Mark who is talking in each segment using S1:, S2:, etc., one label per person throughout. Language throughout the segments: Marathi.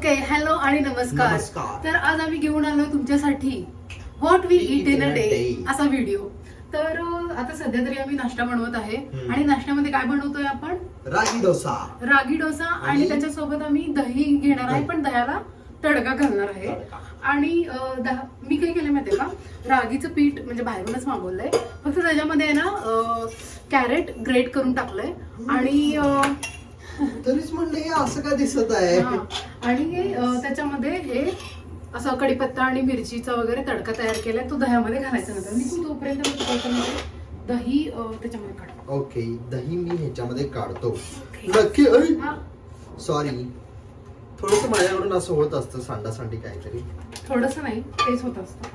S1: ओके, हॅलो आणि नमस्कार. तर आज आम्ही घेऊन आलो तुमच्यासाठी what we eat in a day असा व्हिडिओ. तर आता सध्या तरी आम्ही नाश्ता बनवत आहे आणि नाश्त्यामध्ये काय बनवतोय आपण? रागी डोसा आणि त्याच्यासोबत आम्ही दही घेणार आहे, पण दह्याला तडका घालणार आहे. आणि मी काय केलं माहितीये का, रागीचं पीठ म्हणजे बाहेरूनच मागवलंय, फक्त त्याच्यामध्ये आहे ना कॅरेट ग्रेट करून टाकलंय आणि
S2: तरीच म्हणलं हे असं का दिसत आहे.
S1: आणि त्याच्यामध्ये हे असं कढीपत्ता आणि मिरचीचा वगैरे तडका तयार केलाय, तो दह्यामध्ये घालायचा नंतर. मी तोपर्यंत दही त्याच्यामध्ये काढतो.
S2: ओके, दही मी ह्याच्यामध्ये काढतो नक्की. सॉरी, थोडस माझ्याकडून असं होत असतं सांडासांडी काहीतरी.
S1: थोडस नाही, तेच होत असतं.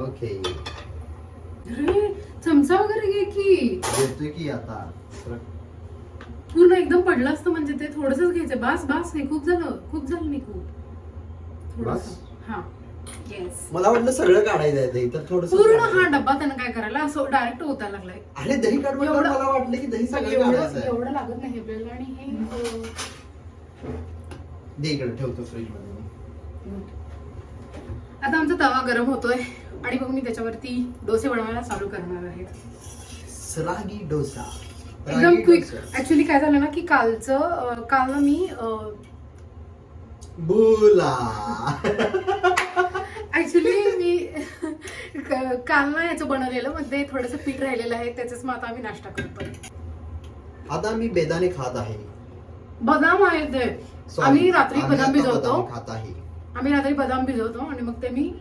S2: ओके,
S1: चमचा वगैरे घे की.
S2: येतोय की आता.
S1: पूर्ण एकदम पडलं असतं म्हणजे ते थोडंसंच घ्यायचं. बास बास, हे खूप झालं निकू.
S2: बस.
S1: हा, येस.
S2: मला वाटलं सगळं काढायचं आहे दही, तर थोडस
S1: पूर्ण हा डब्बा त्यानं काय करायला असं डायरेक्ट होतायला लागलाय.
S2: अरे दही काढ मला वाटलं की दही सगळं काढायचं आहे.
S1: एवढं लागत नाही आपल्याला. आणि हे
S2: दे इकडे ठेवतो फ्रीज मध्ये.
S1: आता आमचा तवा गरम होतोय आणि मग मी त्याच्यावरती डोसे बनवायला चालू करणार आहे.
S2: रागी डोसा
S1: एकदम क्विक. ऍक्च्युली काय झालं ना की काल ना मी
S2: बोला
S1: ऍक्च्युली मी काल ना याचं बनवलेलं, मध्ये थोडंसं पीठ राहिलेलं आहे, त्याच मग आता आम्ही नाश्ता करतोय.
S2: आता मी बेदाणे खात आहे.
S1: बदाम आहे ते. आम्ही रात्री बदाम भिजवतो.
S2: खात आहे.
S1: आम्ही रात्री बदाम भिजवतो आणि मग ते मी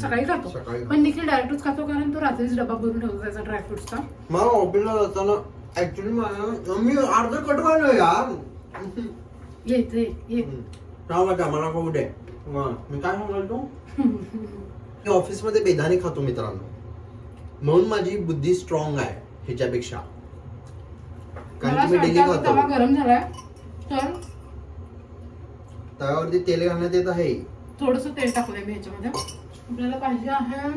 S1: सकाळी खातो. पण निखिल डायरेक्टच खातो, कारण तो रात्रीच डबा भरून ठेवतो त्याचा ड्रायफ्रुट्सचा.
S2: मला ऑफिसला जाताना ऍक्च्युली मी अर्ध कटवालो यार.
S1: येते
S2: मला खाऊ दे. मी काय सांगाल तू, मी ऑफिस मध्ये बेदाणे खातो मित्रांनो, म्हणून माझी बुद्धी स्ट्रॉंग आहे ह्याच्यापेक्षा. कारण मी डेली खातो.
S1: तवा गरम झालाय तर
S2: तव्यावरती तेल घालण्यात येत आहे.
S1: थोडस तेल टाकलंय मी ह्याच्यामध्ये. आपल्याला पाहिजे आहे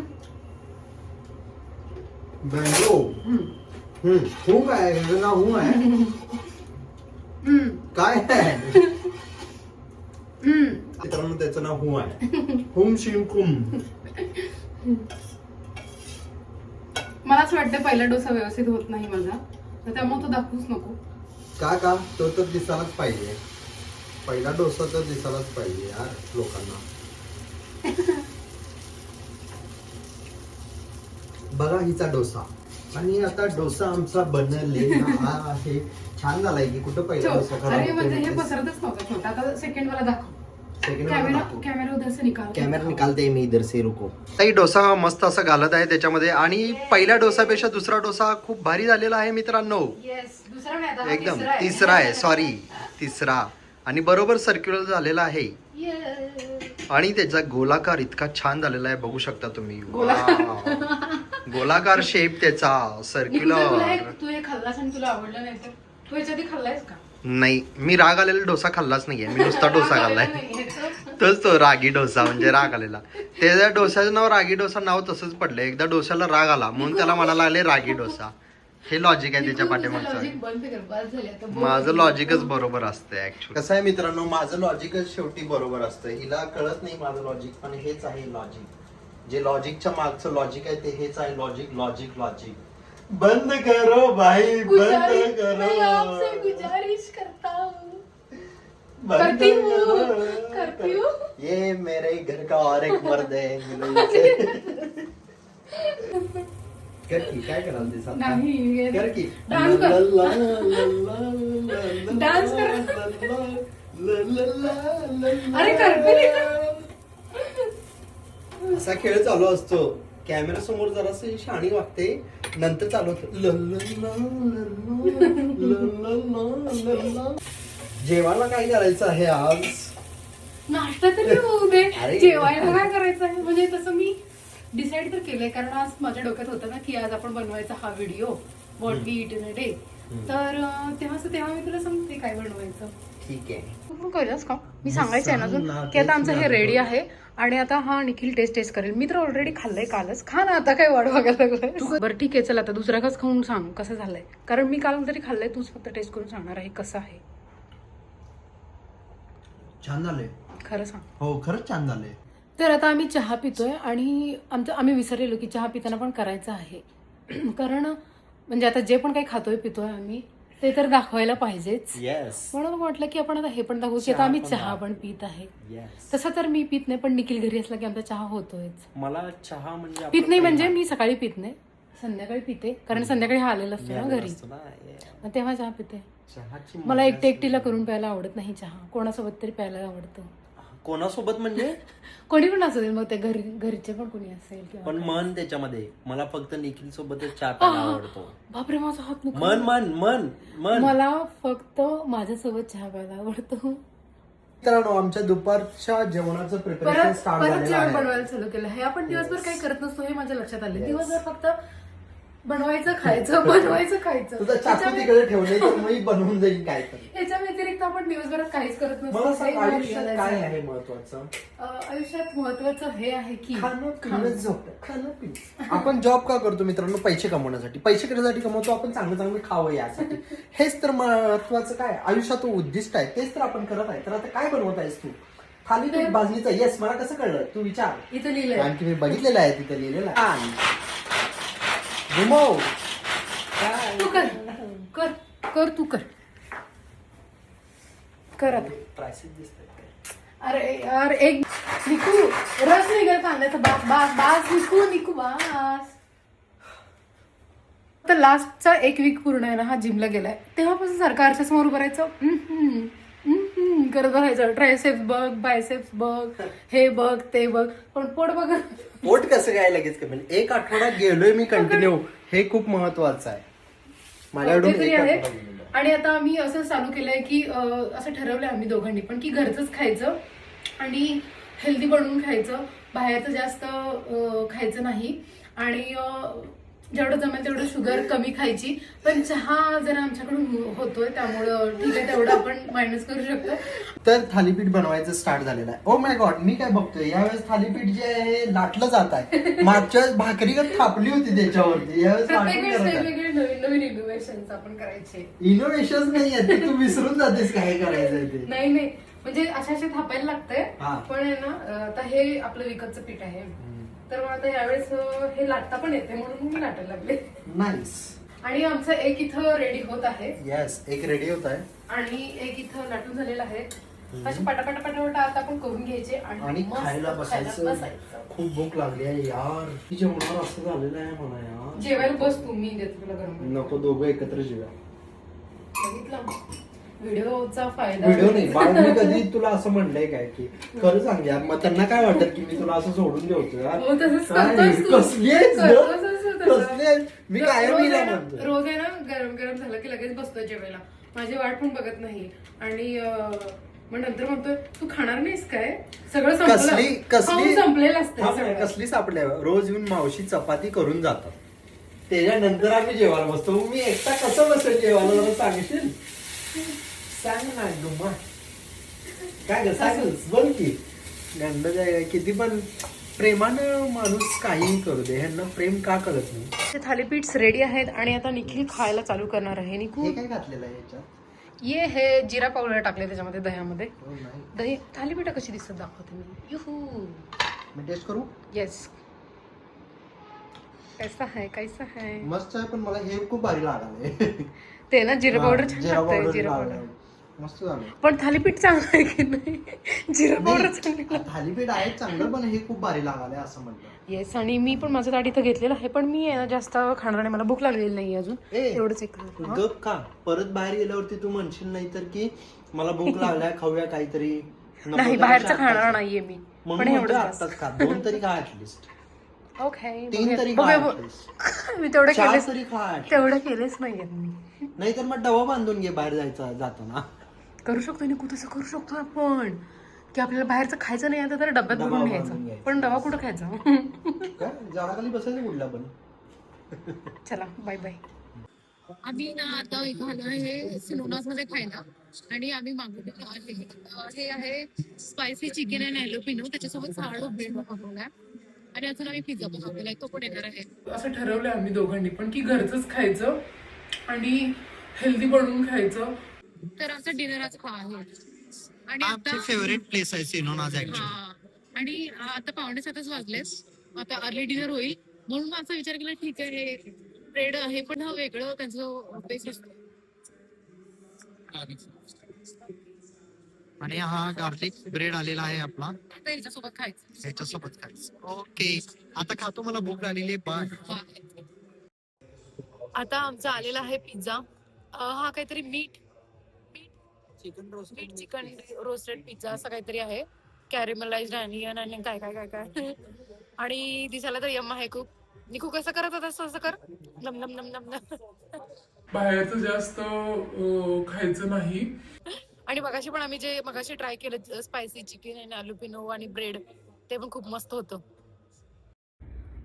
S2: बँगो. हूं काय ना हूं आहे काय आहे मित्रांनो, त्याचं नाव हूं आहे. हुम शिम कुम.
S1: मला असं वाटतं पहिला डोसा व्यवस्थित होत नाही माझा, तर त्यामुळे तो दाखवूच नको.
S2: का तो तर दिसायलाच पाहिजे. पहिला डोसा तर दिसायलाच पाहिजे यार लोकांना. बघा हिचा डोसा. आणि आता डोसा आमचा बनलेला आहे. छान झालाय की कुठं पहिला डोसा
S1: अरे म्हणजे हे पसरतच नव्हतं छोटा. आता सेकंड वाला दाखव. कॅमेरा उधर से निकाल.
S2: कॅमेरा निकालते मी इधर से रुको. ताई डोसा मस्त असा घालत आहे त्याच्यामध्ये, आणि पहिल्या डोसापेक्षा दुसरा डोसा खूप भारी झालेला आहे मित्रांनो. एकदम तिसरा आहे, सॉरी तिसरा. आणि बरोबर सर्क्युलर झालेला आहे. आणि त्याचा गोलाकार इतका छान झालेला आहे, बघू शकता तुम्ही. गोलाकार शेप त्याचा, सर्क्युलर.
S1: तू हे खाल्लास आणि तुला आवडलं नाही तर तू याच्या आधी खाल्लायस का?
S2: नाही, मी राग आलेला डोसा खाल्लाच नाहीये. मी नुसता डोसा खाल्लाय. तोच तो रागी डोसा म्हणजे राग आलेला. त्याच्या डोस्याचं नाव रागी डोसा नाव तसंच पडलं. एकदा डोस्याला राग आला म्हणून त्याला म्हणायला लागले रागी डोसा. हे लॉजिक आहे त्याच्या पाठीमागचं. माझं लॉजिकच बरोबर असतं ऍक्च्युअली. कसं आहे मित्रांनो, माझं लॉजिकच शेवटी बरोबर असतं. हिला कळत नाही माझं लॉजिक, पण हेच आहे लॉजिक. जे लॉजिकच्या मागचं लॉजिक आहे ते हेच आहे. लॉजिक. बंद करो भाई, बंद करो.
S1: गुजारिश करता हूं. करती हूं.
S2: ये मेरे घर का और एक मर्द है. कर की काय कराल ते सांग.
S1: नाही
S2: कर की
S1: डान्स कर. डान्स कर. अरे करते.
S2: असा खेळ चालू असतो. कॅमेरा समोर जरासं शाणी वागते, नंतर चालू होतं. जेवायला काय करायचं आहे आज?
S1: नाश्ता तरी होऊ दे. जेवायला काय करायचं आहे म्हणजे तसं मी डिसाईड तर केलंय, कारण आज माझ्या डोक्यात होतं ना की आज आपण बनवायचा हा video what we eat in a day. तर तेव्हा मी तुला सांगते काय बनवायचं.
S2: ठीक आहे,
S1: तू कळलंस का? मी सांगायचं आहे ना अजून की आता आमचं हे रेडी आहे आणि आता हा निखिल टेस्ट करेल. मी तर ऑलरेडी खाल्लंय कालच. खा ना, आता काय वाढ बघायला लागलाय. बरं ठीक आहे, चल आता दुसरा घास खाऊन सांग कसं झालंय, कारण मी काल तरी खाल्लंय, तूच फक्त टेस्ट करून सांगणार आहे कसं आहे.
S2: छान झाले.
S1: खरं सांग.
S2: हो खरंच छान झाले.
S1: तर आता आम्ही चहा पितोय आणि आम्ही विसरलेलो की चहा पिताना पण करायचं आहे. कारण म्हणजे आता जे पण काही खातोय पितोय आम्ही ते तर दाखवायला पाहिजेच. म्हणून म्हटलं की आपण आता हे पण दाखवू की आता आम्ही चहा पण पित आहे. तसं तर मी पित नाही, पण निखिल घरी असला की आमचा चहा होतोयच.
S3: मला चहा म्हणजे
S1: पित नाही म्हणजे मी सकाळी पित नाही, संध्याकाळी पिते, कारण संध्याकाळी हा आलेला असतो ना घरी, मग तेव्हा चहा पिते. मला एकटीला करून प्यायला आवडत नाही चहा, कोणासोबत तरी प्यायला आवडतं.
S3: कोणासोबत म्हणजे
S1: कोणी पण असू दे, मग ते घरचे पण कोणी असेल किंवा
S3: पण मन त्याच्यामध्ये मला फक्त निखिल सोबतच चहा प्यायला आवडतो.
S1: बापरे माझा हात नको.
S3: मन मन मन मन
S1: मला फक्त माझ्यासोबत चहा प्यायला आवडतो.
S2: मित्रांनो आमच्या दुपारच्या जेवणाचं प्रिपरेशन
S1: परत
S2: स्टार्ट
S1: परत
S2: झालेलं
S1: जेवण
S2: आहे.
S1: बनवायला चालू केलं. हे आपण दिवसभर काही करत नसतो हे माझ्या लक्षात आलं. दिवसभर फक्त बनवायचं खायचं बनवायचं खायचं.
S2: तुझा चाकू तिकडे ठेवले तर मी बनवून जाईल काय तर.
S1: याच्या व्यतिरिक्त आपण दिवसभरात काहीच करत
S2: मला सांग
S1: नसतो.
S2: आयुष्यात काय आहे महत्वाचं?
S1: आयुष्यात महत्वाचं हे आहे की
S2: खाणं पिणं झोप खाणं पिणं. आपण जॉब का करतो मित्रांनो? पैसे कमवण्यासाठी. पैसे कशासाठी कमवतो? आपण चांगलं चांगलं खावं यासाठी. हेच तर महत्वाचं काय आयुष्यात उद्दिष्ट आहे, तेच तर आपण करत आहे. तर आता काय बनवत आहेस तू? थालीपीठ भाजणीचा. येस, मला कसं कळलं तू विचार.
S1: इथं लिहिलंय.
S2: आणखी मी बघितलेलं आहे तिथे लिहिलेलं आहे. घुमव.
S1: तू कर कर कर तू कर कर आता.
S3: प्राइसेस दिसतात.
S1: अरे यार एक निकू रस निघेल कांद्याचा. बास बास बास निकू बास. तर लास्टचा एक वीक पूर्ण आहे ना हा जिमला गेलाय, तेव्हापासून सरकारच्या समोर उभं राहायचं करत बघायचं. ट्रायसेप्स बघ, बायसेप्स बघ, हे बघ ते बघ, पण पोट बघ.
S2: पोट कसं काय लगेच कमी? एक आठवडा गेलोय मी कंटिन्यू, हे खूप महत्वाचं आहे माझ्याकडून.
S1: ते तरी आहे. आणि आता आम्ही असं चालू केलंय की असं ठरवलंय आम्ही दोघांनी पण की घरचंच खायचं आणि हेल्दी बनवून खायचं, बाहेरचं जास्त खायचं नाही. आणि जेवढं जमेल तेवढं शुगर कमी खायची. पण चहा जरा आमच्याकडून होतोय त्यामुळं ठीक आहे, तेवढं आपण मायनस करू शकतो.
S2: तर थालीपीठ बनवायचं स्टार्ट झालेलं आहे. ओ माय गॉड, मी काय बघतोय यावेळेस थालीपीठ जे आहे लाटलं जात आहे. मागच्या वेळेस भाकरी थापली होती त्याच्यावरती, यावेळेस
S1: प्रत्येक वेळेस वेगवेगळे नवीन नवीन इनोव्हेशन आपण करायचे.
S2: इनोव्हेशन नाही आहे ते, तू विसरून जातेस काय करायचंय ते.
S1: नाही म्हणजे असे थापायला लागतंय.
S2: हा.
S1: पण आहे ना आता हे आपलं विकतचं पीठ आहे, तर मग आता यावेळेस हे लाटता पण येते म्हणून मी लाटायला लागले.
S2: नाईस.
S1: आणि आमचं एक इथं रेडी होत आहे.
S2: येस, एक रेडी होत आहे
S1: आणि एक इथं लाटून झालेलं आहे. असे पटापटा आता आपण करून घ्यायचे
S2: आणि
S1: मस्त
S2: खायला बसायचं. खूप भूक लागली आहे यार. जेवणावर असं झालेलं आहे मला यार.
S1: जेवायला बस तू, मी देते तुला गरम.
S2: नको, दोघं एकत्र जेवा.
S1: बघितलं व्हिडिओचा फायदा.
S2: व्हिडिओ नाही बाळ, मी कधी तुला असं म्हणलंय काय की खरं सांग यार, मग त्यांना काय वाटत की मी तुला असं सोडून ठेवतो यार?
S1: हो, तसंच
S2: काय,
S1: करतोस तू.
S2: कसली आहेस ग?
S1: करतोस तसं.
S2: कसली आहेस? मी कायम
S1: रोज
S2: हिला
S1: आहे ना-
S2: म्हणतोय.
S1: रोज आहे ना गरम गरम झालं की लगेच बसतोय जेवायला, माझी वाट पण बघत नाही. आणि मग नंतर म्हणतोय तू खाणार नाहीस काय? सगळं
S2: कसली
S1: खाऊन संपलेलं असतं
S2: थांब,
S1: सगळं.
S2: कसली सापडल्या रोज येऊन मावशी चपाती करून जातात, त्याच्यानंतर आम्ही जेवायला बसतो. मग मी एकटा कसं बसेल जेवायला जरा सांगशील? सांग ना डुमा. काय ग सांगच बोल की. नंतर किती पण प्रेमानं माणूस काहीही करू दे, ह्यांना प्रेम का कळत नाही?
S1: ते थालीपीठ रेडी आहेत आणि आता निखिल खायला चालू करणार आहे. निखू
S2: हे काय घातलेलं आहे याच्यात?
S1: ये हे जिरा पावडर टाकले त्याच्यामध्ये दह्यामध्ये.
S2: हो, नाही.
S1: दही थालीपीठ कशी दिसत दाखवते मी. युहू.
S2: मी टेस्ट करू?
S1: येस. कैसा है
S2: मस्त आहे, पण मला हे खूप भारी लागले.
S1: ते ना जिरा पावडर छान
S2: जिरा
S1: लागतंय.
S2: पावडर
S1: जिरा
S2: लागलंय.
S1: पावडर
S2: मस्त झालं.
S1: पण थालीपीठ चांगलं आहे की नाही? जिरा पावडर चांगली.
S2: थालीपीठ आहे चांगलं, पण हे खूप भारी लागालंय असं म्हणलं.
S1: येस. आणि मी पण माझं ताट इथं घेतलेलं आहे, पण मी आहे ना जास्त खाणार नाही, मला भूक लागलेली नाही अजून. एवढंच एक
S2: गप का परत बाहेर गेल्यावरती तू म्हणशील नाही तर की मला भूक लागल्या खाऊया काहीतरी. नको
S1: नाही,
S2: तर
S1: बाहेरचं
S2: अशा
S1: खाणार
S2: आत्ताच.
S1: नाहीये मी.
S2: म्हणून
S1: पण
S2: म्हणतोय
S1: एवढं
S2: आत्ताच खा, 2 तरी खा ऍटलिस्ट.
S1: ओके.
S2: 3 तरी खा ऍटलिस्ट.
S1: मी तेवढं
S2: 4
S1: केलेच
S2: तरी खा at
S1: तेवढं केलेच नाहीये मी.
S2: least. नाही तर मग डबा बांधून घे बाहेर जायचं जाताना.
S1: करू शकतो निकू, तसं करू शकतो आपण की आपल्याला बाहेरचं खायचं नाही आता तर डब्यात
S2: डबा
S1: भरून
S2: बांधून
S1: घ्यायचं.
S2: घ्यायचं.
S1: पण डबा कुठं खायचा?
S2: काय झाडाखाली बसायचं कुठला पण.
S1: चला बाय बाय. आम्ही ना आता इथं हे सिनोनास मध्ये खायला आणि आम्ही मागवलेलं आहे हे आहे स्पायसी चिकन अँड एलोपिनो, त्याच्यासोबत साडो ब्रेड मागवलाय आणि अजून आम्ही पिझ्झा मागवलेला आहे, तो पण येणार आहे. असं ठरवलंय आम्ही दोघांनी पण की घरचंच खायचं आणि हेल्दी बनवून खायचं. तर आमचा डिनर आज हा आहे. आणि
S2: आमची फेवरेट प्लेस आहे सिनोनाज ऍक्च्युली.
S1: हा. आणि आता 6:45 वाजलेस, आता अर्ली डिनर होईल म्हणून माझा विचार केला ठीक आहे ब्रेड आहे पण हा वेगळं त्यांचं बेस असतं.
S2: आणि हा गार्लिक ब्रेड आलेला आहे आपला,
S1: आता याच्यासोबत खायचं.
S2: त्याच्यासोबत खायचं. ओके, आता खातो, मला भूक लागलेली आहे. बाय.
S1: आता आमचा आलेला आहे पिझ्झा. हा काहीतरी मीठ चिकन रोस्टेड पिझ्झा असं काहीतरी आहे. कॅरेमलाइज्ड अनियन आणि काय काय काय काय आणि दिसायला तर यम आहे खूप. निकू कसं करत होता असं कर नम नम नम नम नम.
S4: बाहेरचं जास्त खायचं नाही.
S1: आणि मगाशी पण आम्ही जे मगाशी ट्राय केलं स्पायसी चिकन आणि आलू पिनो आणि ब्रेड, ते पण खूप मस्त होतं.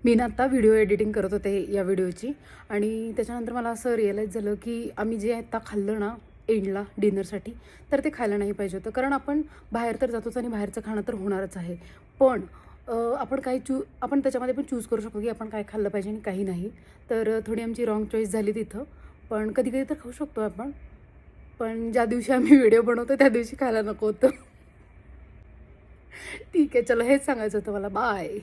S1: मी ना आता व्हिडिओ एडिटिंग करत होते या व्हिडिओची आणि त्याच्यानंतर मला असं रिअलाईज झालं की आम्ही जे आता खाल्लं ना एंडला डिनरसाठी, तर ते खायला नाही पाहिजे होतं. कारण आपण बाहेर तर जातोच आणि बाहेरचं खाणं तर होणारच आहे, पण आपण आपण त्याच्यामध्ये पण चूज करू शकतो की आपण काय खाल्लं पाहिजे आणि काही नाही. तर थोडी आमची रॉंग चॉईस झाली तिथं, पण कधी कधी तर खाऊ शकतो आपण. पण ज्या दिवशी आम्ही व्हिडिओ बनवतो त्या दिवशी खायला नको होतं. ठीक आहे, चलो हेच सांगायचं होतं मला. बाय.